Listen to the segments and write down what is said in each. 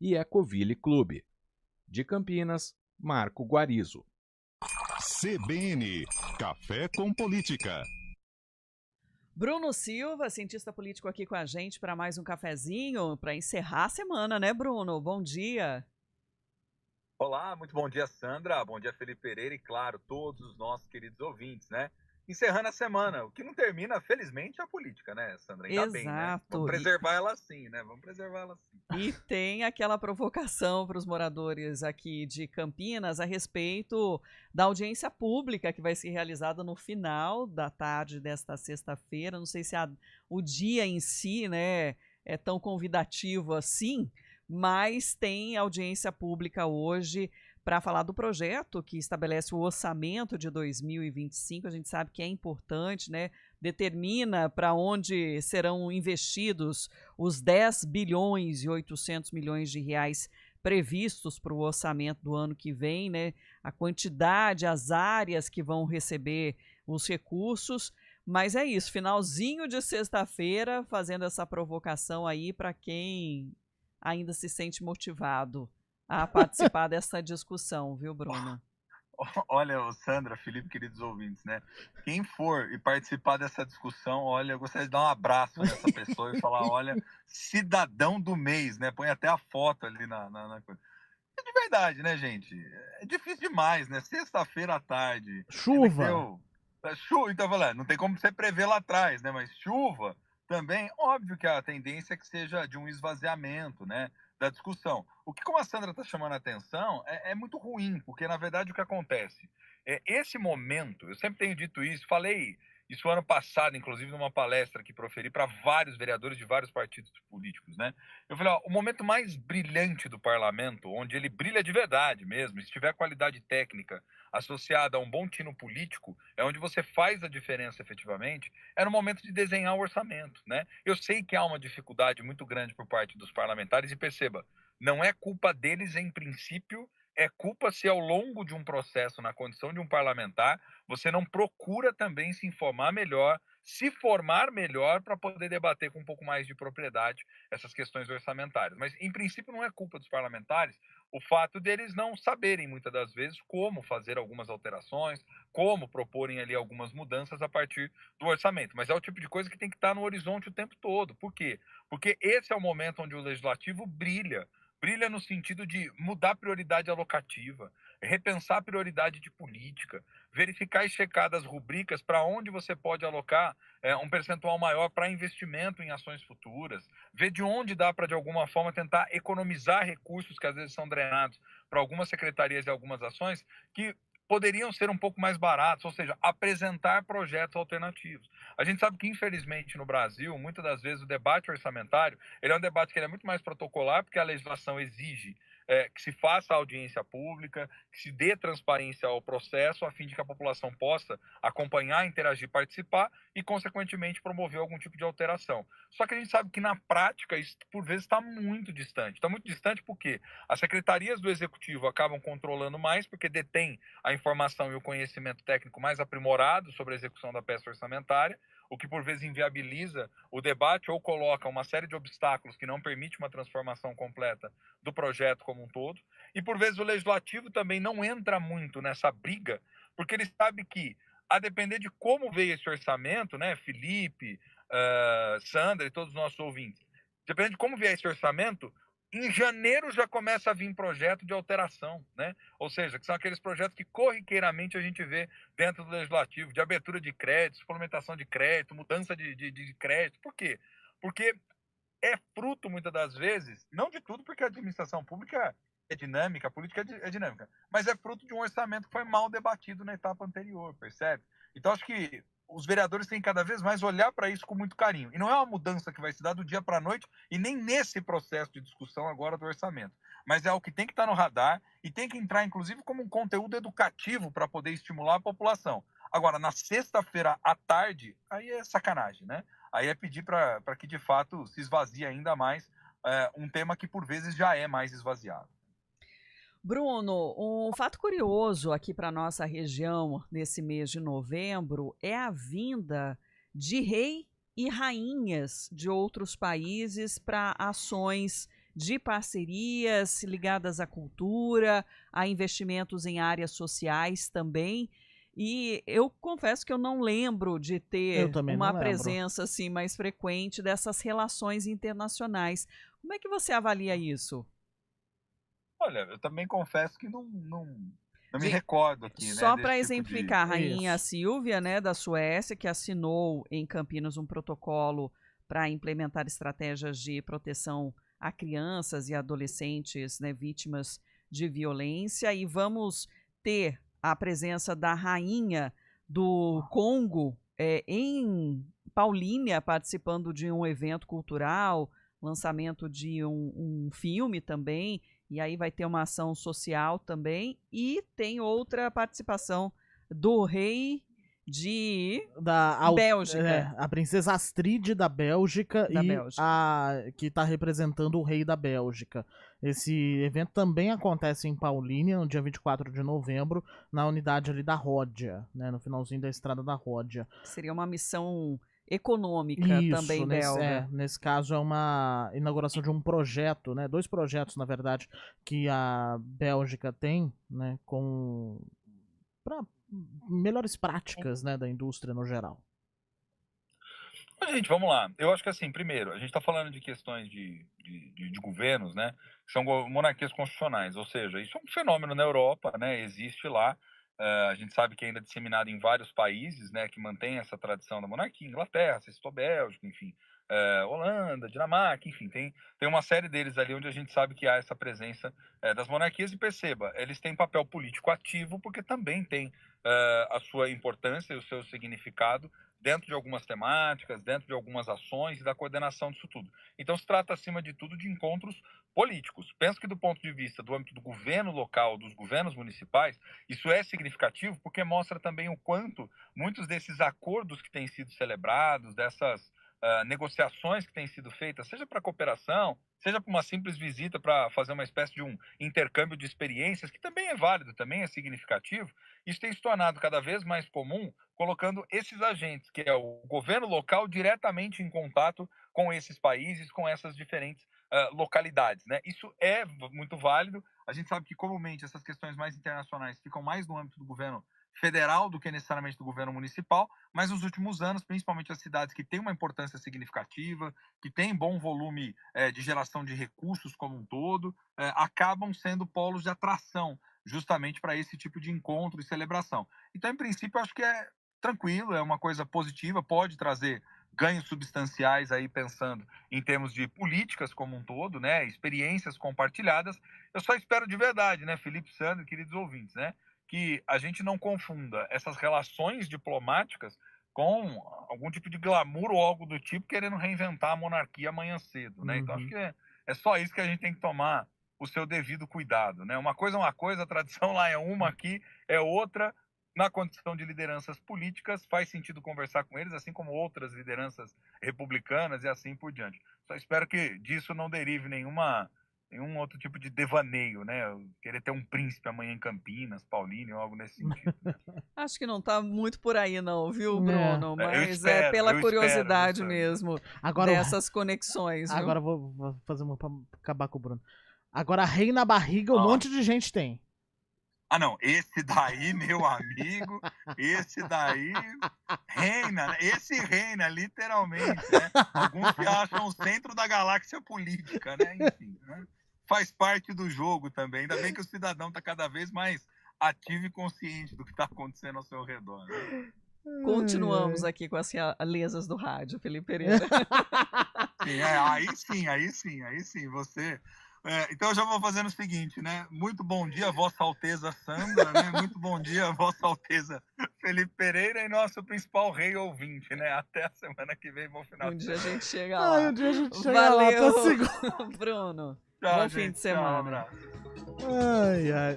e Ecoville Clube. De Campinas, Marco Guarizo. CBN, Café com Política. Bruno Silva, cientista político aqui com a gente para mais um cafezinho, para encerrar a semana, né, Bruno? Bom dia. Olá, muito bom dia, Sandra. Bom dia, Felipe Pereira e, claro, todos os nossos queridos ouvintes, né? Encerrando a semana, o que não termina, felizmente, é a política, né, Sandra? Ainda bem, né? Exato. Vamos preservar ela assim, né? Vamos preservar ela assim. E tem aquela provocação para os moradores aqui de Campinas a respeito da audiência pública que vai ser realizada no final da tarde desta sexta-feira. Não sei se o dia em si, né, é tão convidativo assim, mas tem audiência pública hoje para falar do projeto que estabelece o orçamento de 2025. A gente sabe que é importante, né? Determina para onde serão investidos os 10 bilhões e 800 milhões de reais previstos para o orçamento do ano que vem, né? A quantidade, as áreas que vão receber os recursos. Mas é isso, finalzinho de sexta-feira, fazendo essa provocação aí para quem ainda se sente motivado a participar dessa discussão, viu, Bruno? Olha, Sandra, Felipe, queridos ouvintes, né? Quem for e participar dessa discussão, olha, eu gostaria de dar um abraço nessa pessoa e falar, olha, cidadão do mês, né? Põe até a foto ali na coisa. É de verdade, né, gente? É difícil demais, né? Sexta-feira à tarde. Chuva! Chuva, então, falando, não tem como você prever lá atrás, né? Mas chuva também, óbvio que a tendência é que seja de um esvaziamento, né? Da discussão. O que, como a Sandra está chamando a atenção, é muito ruim, porque na verdade o que acontece é esse momento, eu sempre tenho dito isso, falei isso ano passado, inclusive numa palestra que proferi para vários vereadores de vários partidos políticos, né? Eu falei, ó, o momento mais brilhante do parlamento, onde ele brilha de verdade mesmo, se tiver qualidade técnica associada a um bom tino político, é onde você faz a diferença efetivamente, é no momento de desenhar o orçamento, né? Eu sei que há uma dificuldade muito grande por parte dos parlamentares e perceba, não é culpa deles em princípio, é culpa se ao longo de um processo, na condição de um parlamentar, você não procura também se informar melhor, se formar melhor para poder debater com um pouco mais de propriedade essas questões orçamentárias. Mas, em princípio, não é culpa dos parlamentares o fato deles não saberem, muitas das vezes, como fazer algumas alterações, como proporem ali algumas mudanças a partir do orçamento. Mas é o tipo de coisa que tem que estar no horizonte o tempo todo. Por quê? Porque esse é o momento onde o legislativo brilha. Brilha no sentido de mudar a prioridade alocativa, repensar a prioridade de política, verificar e checar das rubricas para onde você pode alocar um percentual maior para investimento em ações futuras, ver de onde dá para, de alguma forma, tentar economizar recursos que às vezes são drenados para algumas secretarias e algumas ações que poderiam ser um pouco mais baratos, ou seja, apresentar projetos alternativos. A gente sabe que, infelizmente, no Brasil, muitas das vezes o debate orçamentário ele é um debate que ele é muito mais protocolar, porque a legislação exige que se faça audiência pública, que se dê transparência ao processo, a fim de que a população possa acompanhar, interagir, participar e, consequentemente, promover algum tipo de alteração. Só que a gente sabe que, na prática, isso, por vezes, está muito distante. Está muito distante porque as secretarias do Executivo acabam controlando mais, porque detêm a informação e o conhecimento técnico mais aprimorado sobre a execução da peça orçamentária, o que por vezes inviabiliza o debate ou coloca uma série de obstáculos que não permite uma transformação completa do projeto como um todo. E por vezes o legislativo também não entra muito nessa briga, porque ele sabe que, a depender de como veio esse orçamento, né, Felipe, Sandra e todos os nossos ouvintes, dependendo de como vier esse orçamento, em janeiro já começa a vir projeto de alteração, né? Ou seja, que são aqueles projetos que corriqueiramente a gente vê dentro do legislativo, de abertura de crédito, suplementação de crédito, mudança de crédito. Por quê? Porque é fruto, muitas das vezes, não de tudo, porque a administração pública é dinâmica, a política é dinâmica, mas é fruto de um orçamento que foi mal debatido na etapa anterior, percebe? Então, acho que os vereadores têm cada vez mais olhar para isso com muito carinho. E não é uma mudança que vai se dar do dia para a noite, e nem nesse processo de discussão agora do orçamento. Mas é o que tem que estar no radar e tem que entrar, inclusive, como um conteúdo educativo para poder estimular a população. Agora, na sexta-feira à tarde, aí é sacanagem, né? Aí é pedir para que, de fato, se esvazie ainda mais um tema que, por vezes, já é mais esvaziado. Bruno, um fato curioso aqui para nossa região nesse mês de novembro é a vinda de rei e rainhas de outros países para ações de parcerias ligadas à cultura, a investimentos em áreas sociais também. E eu confesso que eu não lembro de Eu ter também uma não lembro. presença assim mais frequente dessas relações internacionais. Como é que você avalia isso? Olha, eu também confesso que não me De- recordo aqui, né, Só para desse tipo de... exemplificar, a rainha Isso. Silvia, né, da Suécia, que assinou em Campinas um protocolo para implementar estratégias de proteção a crianças e adolescentes, né, vítimas de violência. E vamos ter a presença da rainha do Congo em Paulínia, participando de um evento cultural, lançamento de um filme também. E aí vai ter uma ação social também. E tem outra participação do rei de Bélgica. A princesa Astrid da Bélgica Da e Bélgica. que está representando o rei da Bélgica. Esse evento também acontece em Paulínia, no dia 24 de novembro, na unidade ali da Ródia, né, no finalzinho da estrada da Ródia. Seria uma missão econômica também belga. Nesse caso é uma inauguração de um projeto, né, 2 projetos, na verdade, que a Bélgica tem, né, para melhores práticas, né, da indústria no geral. Mas, gente, vamos lá. Eu acho que assim, primeiro, a gente está falando de questões de governos, né, que são monarquias constitucionais, ou seja, isso é um fenômeno na Europa, né, existe lá. A gente sabe que ainda é disseminado em vários países, né, que mantém essa tradição da monarquia, Inglaterra, você citou Bélgica, enfim, Holanda, Dinamarca, enfim, tem uma série deles ali onde a gente sabe que há essa presença das monarquias. E perceba, eles têm papel político ativo porque também tem a sua importância e o seu significado dentro de algumas temáticas, dentro de algumas ações e da coordenação disso tudo. Então se trata, acima de tudo, de encontros políticos. Penso que do ponto de vista do âmbito do governo local, dos governos municipais, isso é significativo porque mostra também o quanto muitos desses acordos que têm sido celebrados, dessas negociações que têm sido feitas, seja para cooperação, seja para uma simples visita para fazer uma espécie de um intercâmbio de experiências, que também é válido, também é significativo, isso tem se tornado cada vez mais comum, colocando esses agentes, que é o governo local, diretamente em contato com esses países, com essas diferentes localidades, né? Isso é muito válido. A gente sabe que comumente essas questões mais internacionais ficam mais no âmbito do governo federal do que necessariamente do governo municipal, mas nos últimos anos, principalmente as cidades que têm uma importância significativa, que têm bom volume de geração de recursos como um todo, acabam sendo polos de atração justamente para esse tipo de encontro e celebração. Então, em princípio, eu acho que é tranquilo, é uma coisa positiva, pode trazer ganhos substanciais aí pensando em termos de políticas como um todo, né, experiências compartilhadas. Eu só espero de verdade, né, Felipe, Sandro, queridos ouvintes, né, que a gente não confunda essas relações diplomáticas com algum tipo de glamour ou algo do tipo, querendo reinventar a monarquia amanhã cedo, né? Então acho que é só isso que a gente tem que tomar o seu devido cuidado, né? Uma coisa é uma coisa, a tradição lá é uma, aqui é outra. Na condição de lideranças políticas, faz sentido conversar com eles, assim como outras lideranças republicanas e assim por diante. Só espero que disso não derive nenhum outro tipo de devaneio, né? Querer ter um príncipe amanhã em Campinas, Paulínia ou algo nesse sentido. Acho que não tá muito por aí não, viu, Bruno? Mas espero, pela curiosidade mesmo dessas conexões, viu? Agora vou fazer uma pra acabar com o Bruno. Agora, rei na barriga, um monte de gente tem. Ah, não, esse daí, meu amigo, esse daí reina, né? Esse reina, literalmente, né? Alguns que acham o centro da galáxia política, né? Enfim, né? Faz parte do jogo também. Ainda bem que o cidadão está cada vez mais ativo e consciente do que está acontecendo ao seu redor, né? Continuamos aqui com as realezas do rádio, Felipe Pereira. Sim, aí sim, você... então eu já vou fazendo o seguinte, né? Muito bom dia, Vossa Alteza Sandra, né? Muito bom dia, Vossa Alteza Felipe Pereira e nosso principal rei ouvinte, né? Até a semana que vem, bom final de semana. Um dia a gente chega lá. Um dia a gente chega Valeu, lá, Bruno. Tchau, bom fim de semana.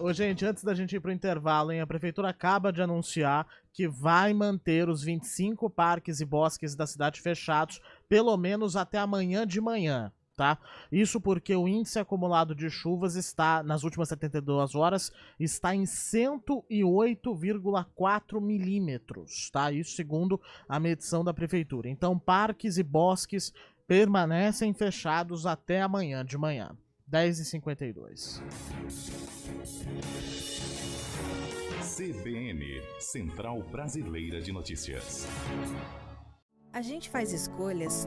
Ô, gente, antes da gente ir pro intervalo, hein, a prefeitura acaba de anunciar que vai manter os 25 parques e bosques da cidade fechados, pelo menos até amanhã de manhã. Tá? Isso porque o índice acumulado de chuvas está, nas últimas 72 horas, está em 108,4 milímetros, tá? Isso segundo a medição da prefeitura. Então, parques e bosques permanecem fechados até amanhã de manhã. 10h52. CBN, Central Brasileira de Notícias. A gente faz escolhas